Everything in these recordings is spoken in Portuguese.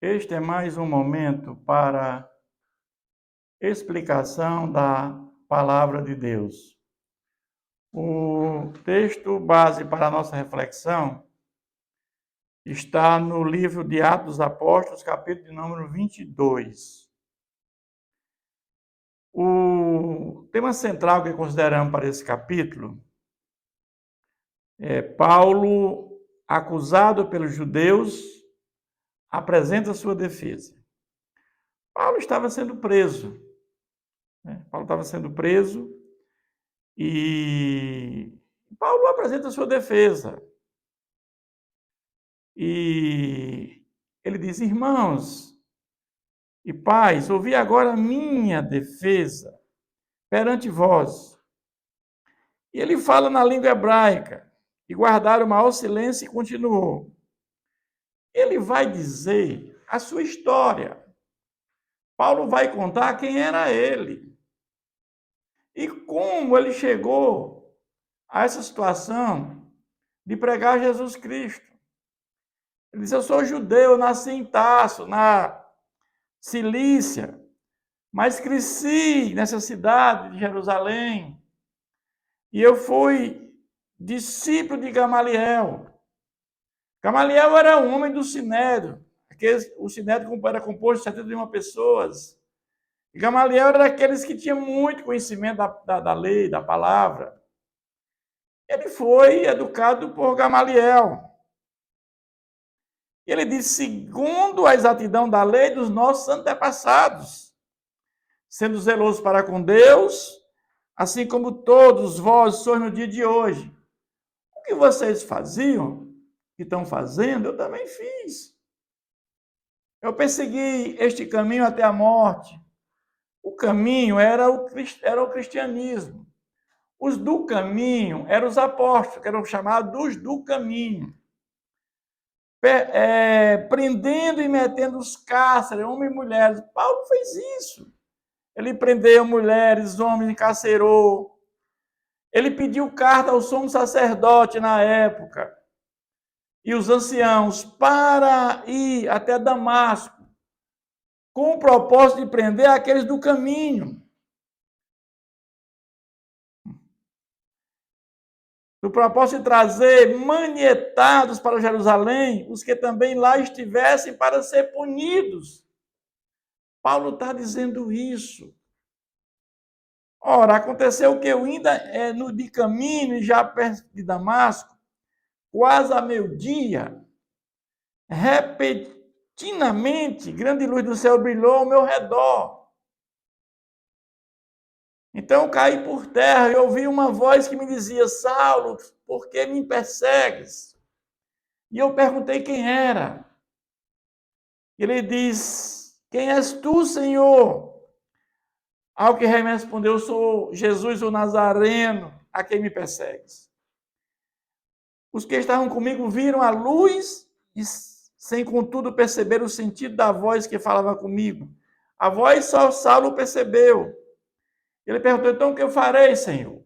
Este é mais um momento para explicação da palavra de Deus. O texto base para a nossa reflexão está no livro de Atos dos Apóstolos, capítulo de número 22. O tema central que consideramos para esse capítulo é Paulo, acusado pelos judeus, apresenta sua defesa. Paulo estava sendo preso. Paulo estava sendo preso e Paulo apresenta sua defesa. E ele diz: irmãos e pais, ouvi agora a minha defesa perante vós. E ele fala na língua hebraica, e guardaram o maior silêncio e continuou. Ele vai dizer a sua história. Paulo vai contar quem era ele e como ele chegou a essa situação de pregar Jesus Cristo. Ele diz: eu sou judeu, nasci em Tarso, na Cilícia, mas cresci nessa cidade de Jerusalém. E eu fui discípulo de Gamaliel. Gamaliel era um homem do Sinédrio. O Sinédrio era composto de 71 pessoas. E Gamaliel era daqueles que tinham muito conhecimento da lei, da palavra. Ele foi educado por Gamaliel. Ele disse: segundo a exatidão da lei dos nossos antepassados, sendo zeloso para com Deus, assim como todos vós sois no dia de hoje. O que vocês faziam, que estão fazendo, eu também fiz. Eu persegui este caminho até a morte. O caminho era o cristianismo. Os do caminho eram os apóstolos, que eram chamados do caminho. Prendendo e metendo os cárceres, homens e mulheres. Paulo fez isso. Ele prendeu mulheres, homens, encarcerou. Ele pediu carta ao sumo sacerdote na época e os anciãos para ir até Damasco com o propósito de prender aqueles do caminho. No propósito de trazer manietados para Jerusalém os que também lá estivessem para ser punidos. Paulo está dizendo isso. Ora, aconteceu que eu ainda no de caminho, já perto de Damasco, quase a meio-dia, repentinamente, grande luz do céu brilhou ao meu redor. Então eu caí por terra e ouvi uma voz que me dizia: Saulo, por que me persegues? E eu perguntei quem era. Ele diz: quem és tu, Senhor? Ao que me respondeu: sou Jesus o Nazareno, a quem me persegues. Os que estavam comigo viram a luz e, sem contudo perceber o sentido da voz que falava comigo. A voz só Saulo percebeu. Ele perguntou: então o que eu farei, Senhor?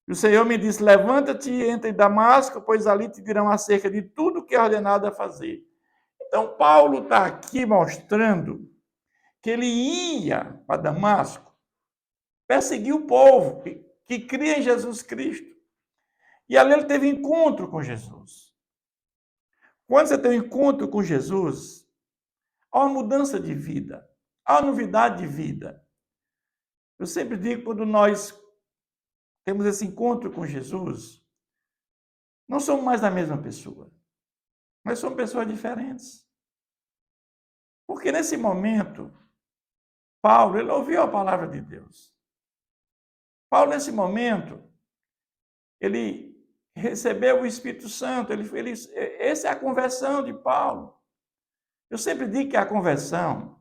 E o Senhor me disse: levanta-te e entra em Damasco, pois ali te dirão acerca de tudo que é ordenado a fazer. Então Paulo está aqui mostrando que ele ia para Damasco perseguir o povo que cria em Jesus Cristo. E ali ele teve encontro com Jesus. Quando você tem um encontro com Jesus, há uma mudança de vida, há uma novidade de vida. Eu sempre digo, quando nós temos esse encontro com Jesus, não somos mais a mesma pessoa. Nós somos pessoas diferentes. Porque nesse momento, Paulo, ele ouviu a palavra de Deus. Paulo, nesse momento, ele recebeu o Espírito Santo. Essa é a conversão de Paulo. Eu sempre digo que a conversão,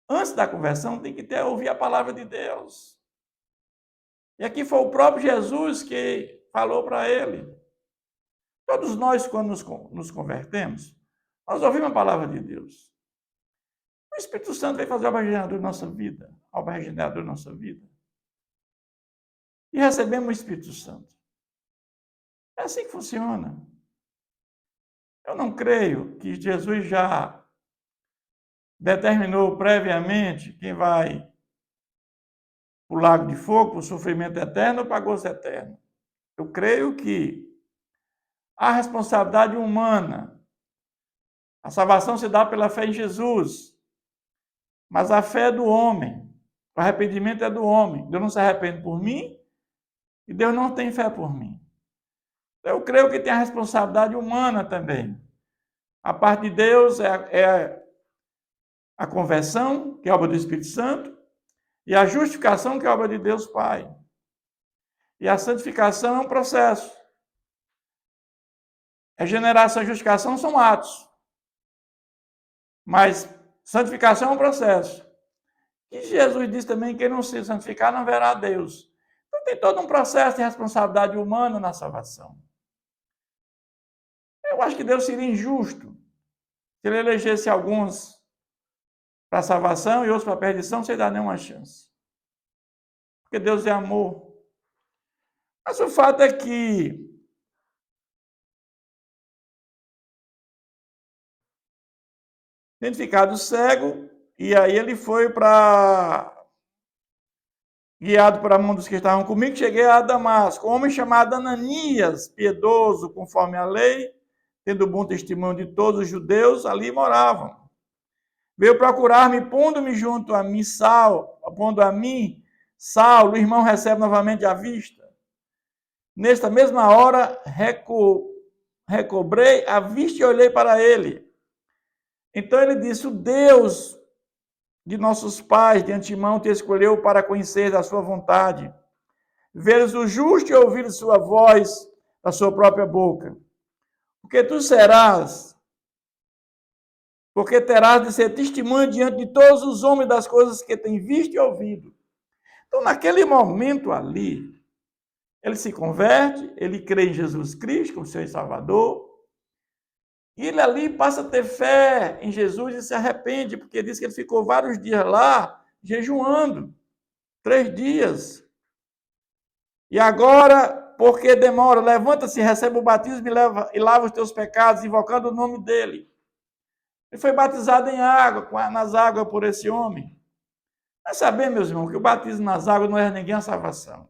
antes da conversão, tem que ouvir a palavra de Deus. E aqui foi o próprio Jesus que falou para ele. Todos nós, quando nos convertemos, nós ouvimos a palavra de Deus. O Espírito Santo vai fazer a obra regeneradora da nossa vida. A obra regeneradora da nossa vida. E recebemos o Espírito Santo. É assim que funciona. Eu não creio que Jesus já determinou previamente quem vai para o lago de fogo, para o sofrimento eterno ou para a gozo eterno. Eu creio que há responsabilidade humana. A salvação se dá pela fé em Jesus, mas a fé é do homem. O arrependimento é do homem. Deus não se arrepende por mim e Deus não tem fé por mim. Eu creio que tem a responsabilidade humana também. A parte de Deus é a conversão, que é obra do Espírito Santo, e a justificação, que é obra de Deus Pai. E a santificação é um processo. Regeneração e justificação são atos. Mas santificação é um processo. E Jesus diz também que quem não se santificar não verá a Deus. Então tem todo um processo de responsabilidade humana na salvação. Eu acho que Deus seria injusto se ele elegesse alguns para a salvação e outros para a perdição sem dar nenhuma chance. Porque Deus é amor. Mas o fato é que tendo ficado cego, e aí ele foi guiado por a mão dos que estavam comigo, cheguei a Damasco, um homem chamado Ananias, piedoso conforme a lei, tendo bom testemunho de todos os judeus, ali moravam. Veio procurar-me, pondo-me junto a mim, Saulo, o irmão recebe novamente a vista. Nesta mesma hora, recobrei a vista e olhei para ele. Então ele disse, o Deus de nossos pais, de antemão, te escolheu para conhecer a sua vontade, veres o justo e ouvir sua voz da sua própria boca. Porque terás de ser testemunha diante de todos os homens das coisas que tem visto e ouvido. Então, naquele momento ali, ele se converte, ele crê em Jesus Cristo como seu Salvador, e ele ali passa a ter fé em Jesus e se arrepende, porque diz que ele ficou vários dias lá, jejuando, 3 dias. E agora, porque demora, levanta-se, recebe o batismo e lava os teus pecados, invocando o nome dele. Ele foi batizado em água, nas águas por esse homem. Mas sabemos, meus irmãos, que o batismo nas águas não é ninguém a salvação.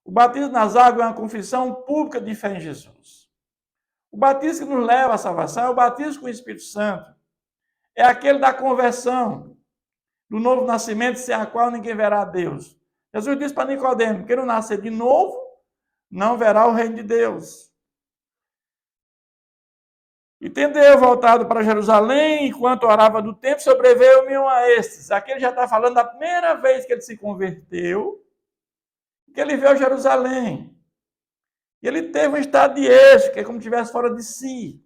O batismo nas águas é uma confissão pública de fé em Jesus. O batismo que nos leva à salvação é o batismo com o Espírito Santo. É aquele da conversão, do novo nascimento, sem a qual ninguém verá a Deus. Jesus disse para Nicodemo, quem não nascer de novo, não verá o reino de Deus. E tendo eu voltado para Jerusalém, enquanto orava do templo, sobreveio-me um a estes. Aqui ele já está falando da primeira vez que ele se converteu, que ele veio a Jerusalém. E ele teve um estado de êxtase, que é como se estivesse fora de si.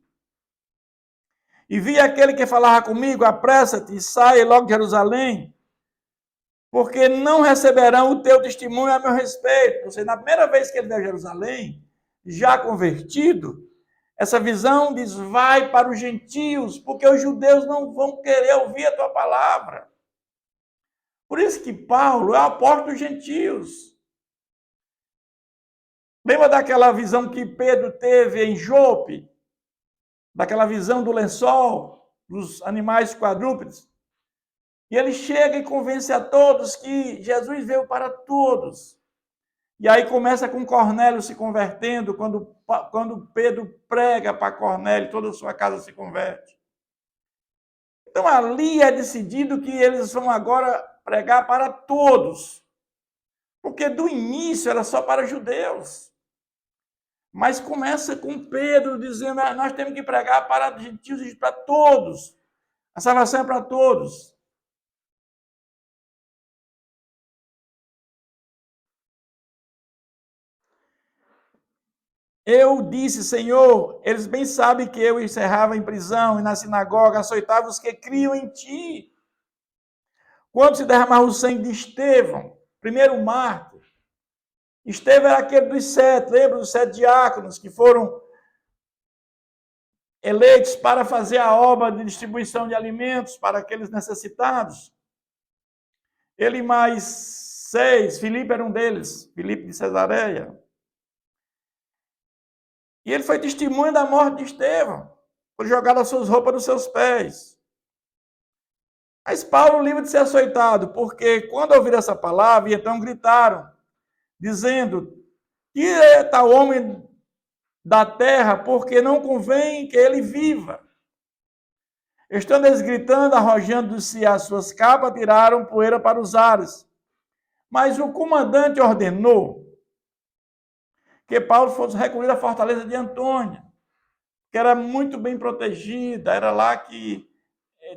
E vi aquele que falava comigo, apressa-te e sai logo de Jerusalém, porque não receberão o teu testemunho a meu respeito. Ou seja, na primeira vez que ele veio a Jerusalém, já convertido, essa visão diz, vai para os gentios, porque os judeus não vão querer ouvir a tua palavra. Por isso que Paulo é o apóstolo dos gentios. Lembra daquela visão que Pedro teve em Jope? Daquela visão do lençol, dos animais quadrúpedes? E ele chega e convence a todos que Jesus veio para todos. E aí começa com Cornélio se convertendo, quando Pedro prega para Cornélio, toda a sua casa se converte. Então ali é decidido que eles vão agora pregar para todos. Porque do início era só para judeus. Mas começa com Pedro dizendo, nós temos que pregar para gentios e para todos. A salvação é para todos. Eu disse, Senhor, eles bem sabem que eu encerrava em prisão e na sinagoga açoitava os que criam em ti. Quando se derramava o sangue de Estevão, primeiro mártir, Estevão era aquele dos 7, lembra dos 7 diáconos que foram eleitos para fazer a obra de distribuição de alimentos para aqueles necessitados. Ele mais 6, Filipe era um deles, Filipe de Cesareia. E ele foi testemunha da morte de Estevão, por jogar as suas roupas nos seus pés. Mas Paulo livre de ser açoitado, porque quando ouviram essa palavra, então gritaram, dizendo: que é tal homem da terra, porque não convém que ele viva. Estando eles gritando, arrojando-se as suas capas, tiraram poeira para os ares. Mas o comandante ordenou que Paulo fosse recolhido à fortaleza de Antônia, que era muito bem protegida, era lá que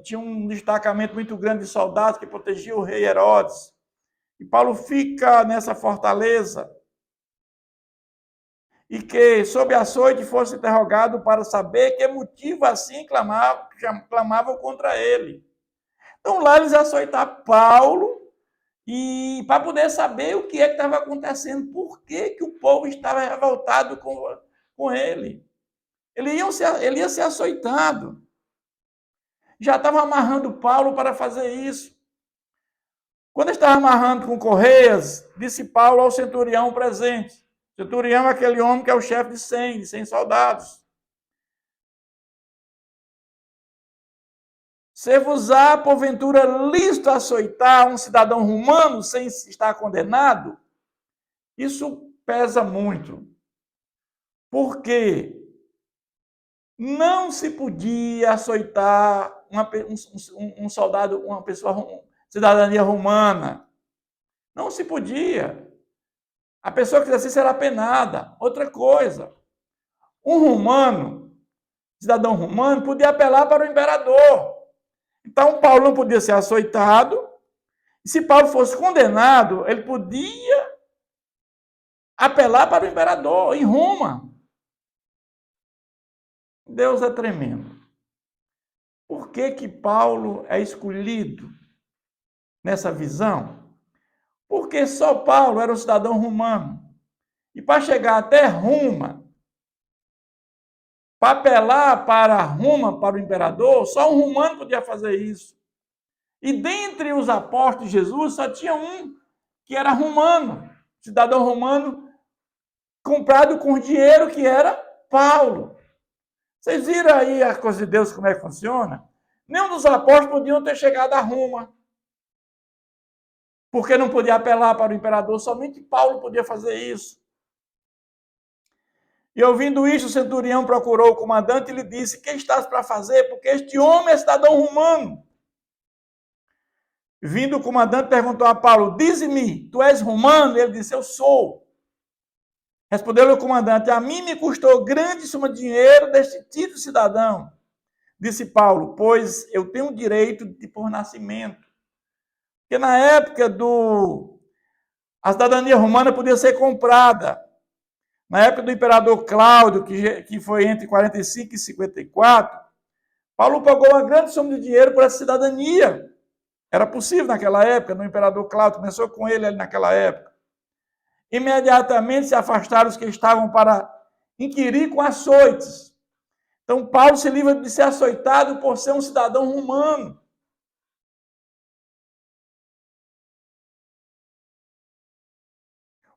tinha um destacamento muito grande de soldados que protegia o rei Herodes. E Paulo fica nessa fortaleza e que, sob açoite, fosse interrogado para saber que motivo assim clamavam contra ele. Então lá eles açoitaram Paulo e para poder saber o que é que estava acontecendo, por que o povo estava revoltado com ele. Ele ia ser açoitado. Já estava amarrando Paulo para fazer isso. Quando estava amarrando com correias, disse Paulo ao centurião presente. O centurião é aquele homem que é o chefe de 100 soldados. Se vos há, porventura, lícito açoitar um cidadão romano sem estar condenado, isso pesa muito. Porque não se podia açoitar um soldado, uma pessoa, cidadania romana. Não se podia. A pessoa que fizesse isso era penada. Outra coisa, um romano, cidadão romano, podia apelar para o imperador. Então, Paulo não podia ser açoitado. E se Paulo fosse condenado, ele podia apelar para o imperador em Roma. Deus é tremendo. Por que Paulo é escolhido nessa visão? Porque só Paulo era um cidadão romano. E para chegar até Roma, para apelar para Roma, para o imperador, só um romano podia fazer isso. E dentre os apóstolos de Jesus, só tinha um que era romano, cidadão romano, comprado com dinheiro, que era Paulo. Vocês viram aí a coisa de Deus, como é que funciona? Nenhum dos apóstolos podiam ter chegado a Roma, porque não podia apelar para o imperador, somente Paulo podia fazer isso. E ouvindo isso, o centurião procurou o comandante e lhe disse: que estás para fazer? Porque este homem é cidadão romano. Vindo o comandante, perguntou a Paulo: dize-me, tu és romano? Ele disse: eu sou. Respondeu-lhe o comandante: a mim me custou grande suma de dinheiro destituir o cidadão. Disse Paulo: pois eu tenho direito de por nascimento. Porque na época a cidadania romana podia ser comprada. Na época do imperador Cláudio, que foi entre 45 e 54, Paulo pagou uma grande soma de dinheiro por essa cidadania. Era possível naquela época, no imperador Cláudio, começou com ele naquela época. Imediatamente se afastaram os que estavam para inquirir com açoites. Então Paulo se livra de ser açoitado por ser um cidadão romano.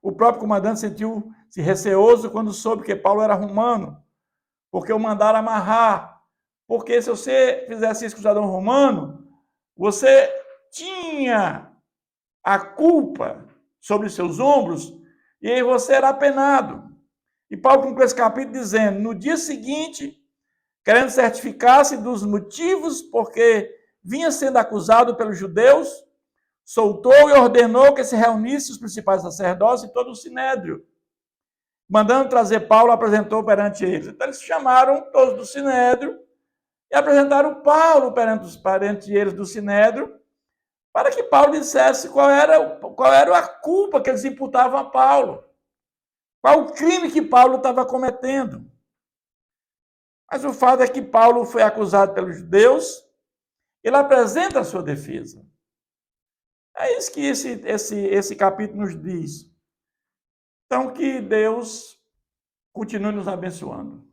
O próprio comandante sentiu-se receoso quando soube que Paulo era romano, porque o mandaram amarrar. Porque se você fizesse isso com o cidadão romano, você tinha a culpa sobre os seus ombros e aí você era penado. E Paulo conclui esse capítulo dizendo: no dia seguinte, querendo certificar-se dos motivos porque vinha sendo acusado pelos judeus, soltou e ordenou que se reunissem os principais sacerdotes e todo o sinédrio. Mandando trazer Paulo, apresentou perante eles. Então eles chamaram todos do sinédrio e apresentaram Paulo perante eles do sinédrio, para que Paulo dissesse qual era a culpa que eles imputavam a Paulo. Qual o crime que Paulo estava cometendo. Mas o fato é que Paulo foi acusado pelos judeus, ele apresenta a sua defesa. É isso que esse capítulo nos diz. Então, que Deus continue nos abençoando.